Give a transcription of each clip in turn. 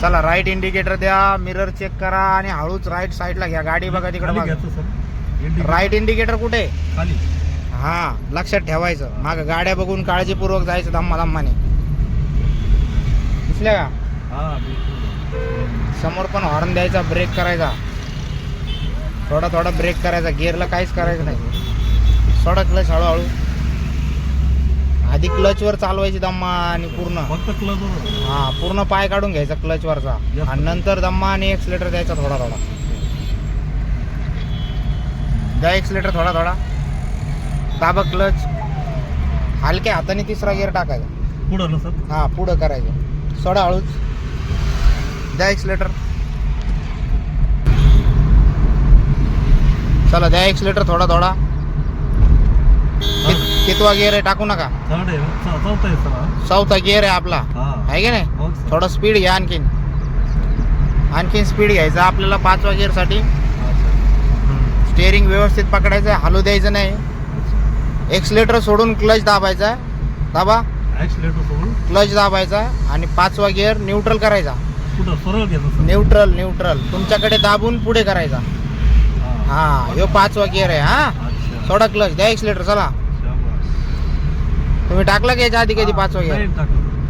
चला right indicator द्या, mirror check करा आणि हळूच राईट साईडला घ्या. गाडी बघा तिकडे बघा. राईट इंडिकेटर कुठे? खाली. हा लक्षात ठेवायचं. माग गाड्या बघून काळजीपूर्वक जायचं धम्मा धम्माने. दिसल्या का? हा समोर पण हॉर्न द्यायचा, ब्रेक करायचा, थोडा थोडा ब्रेक करायचा. गिअरला काहीच करायचं नाही. सोडा क्लच हळूहळू. आधी क्लचवर चालवायची दम्मा आणि पूर्ण फक्त क्लच. हा पूर्ण पाय काढून घ्यायचा क्लचवरचा आणि नंतर दम्मा आणि एक्सलेटर द्यायचा थोडा थोडा. द्या एक्सलेटर थोडा थोडा. दाबा क्लच. हलक्या हाताने तिसरा गिअर टाकायचा. पुढं ना सर? हा पुढं करायचं. सोडा हळूच. द्या एक्सलेटर. चला द्या एक्सलेटर थोडा थोडा. कितवा गिअर आहे टाकू नका. चौथा आहे सर. चौथा गिअर आहे आपला, आहे की नाही? थोडा स्पीड घ्या. आणखीन स्पीड घ्यायचा आपल्याला 5व्या गिअर साठी. स्टेअरिंग व्यवस्थित पकडायचं, हलू द्यायचं नाही. एक्सलेटर सोडून क्लच दाबायचा. दाबा एक्सलेटर सोडून क्लच दाबायचा आणि 5वा गिअर न्यूट्रल करायचा. पुढं सरळ घ्यायचं. न्यूट्रल तुमच्याकडे दाबून पुढे करायचा. हा ह्यो 5वा गिअर आहे. हा थोडा क्लच द्या एक्सलेटर. चला तुम्ही टाकला की याच्या आधी कधी 5वा गिअर?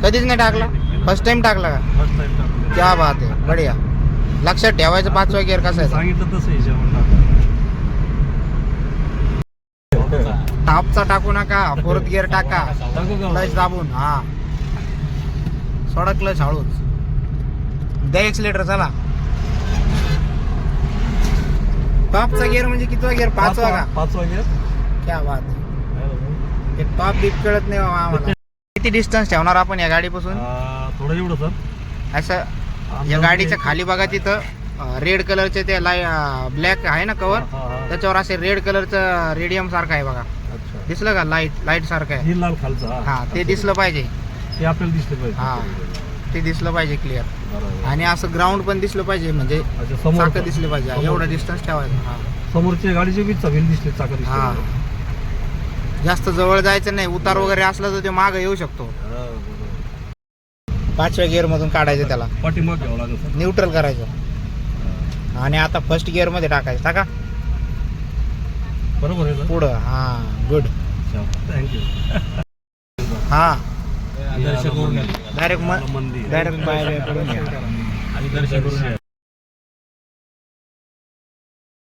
कधीच नाही टाकला. फर्स्ट टाइम टाकला का? फर्स्ट टाइम टाकलं. क्या बात आहे, बढिया. लक्षात ठेवायचं 5वा गिअर कसा आहे. सांगितलं तसं हिशोबाने टॉपचा टाकू नका, 4th गिअर टाका क्लच दाबून. हा सोडा क्लच हळूच. द्या एक्सलेटर. चला टॉपचा गिअर म्हणजे कितवा गिअर? 5वा का? 5वा गिअर. क्या बात आहे. ते टॉप बीप कळत नाही बाबा आम्हाला. किती डिस्टन्स ठेवणार आपण या गाडीपासून? थोडं एवढं सर. असं या गाडीच्या खाली बघा तिथं रेड कलरचे ते ब्लॅक आहे ना कव्हर, त्याच्यावर असे रेड कलरचं रेडियम सारखं आहे बघा. दिसलं का? लाईट सारखं आहे. लाल खालचं. हा ते दिसलं पाहिजे. ते आपल्याला दिसलं पाहिजे. हा ते दिसलं पाहिजे क्लिअर. आणि असं ग्राउंड पण दिसलं पाहिजे, म्हणजे समोर चाकं दिसले पाहिजे. एवढा डिस्टन्स ठेवायचा. हा समोरच्या गाडीचे बी चवेल दिसले चाकं. हा जास्त जवळ जायचं नाही. उतार वगैरे असला तर ते माग येऊ शकतो. 5व्या गिअर मधून काढायचं त्याला. पाठीमाग घ्यावं लागेल. न्यूट्रल करायचं आणि आता फर्स्ट गिअर मध्ये टाकायचं. टाका बरोबर आहे पुढं. हा गुड. थँक्यू. हा दर्शन करून डायरेक्ट मंदिर डायरेक्ट बाहेर आणि दर्शन करून